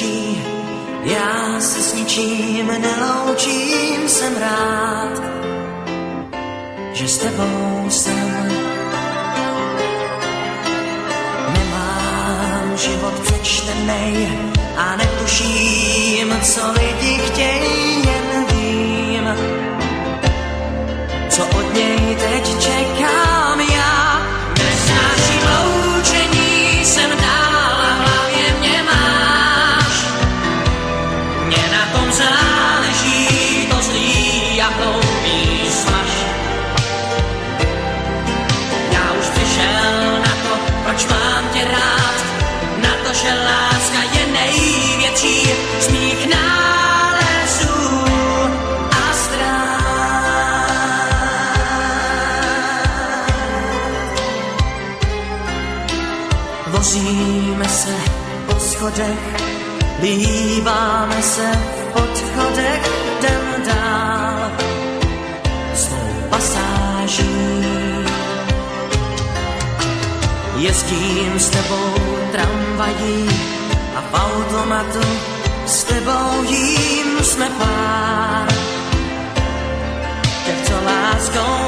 končí, já se s ničím neloučím, jsem rád, že s tebou jsem. Nemám život přečtenej a netuším, co lidi chtějí, jen vím, co od něj teď čekám já. Nesnáším loučení, jsem dál a v hlavě mě máš. Mně na tom záleží, to zlý a hloupý smaž. Já už přišel na to, proč mám tě rád, na to, že láska je největší z mých nálezů a ztrát. Vozíme se po schodech, líbáme se v odchodech, jdem dál svou pasáží. Jezdím s tebou tramvají a v automatu s tebou jím jsme pár. Těch, co láskou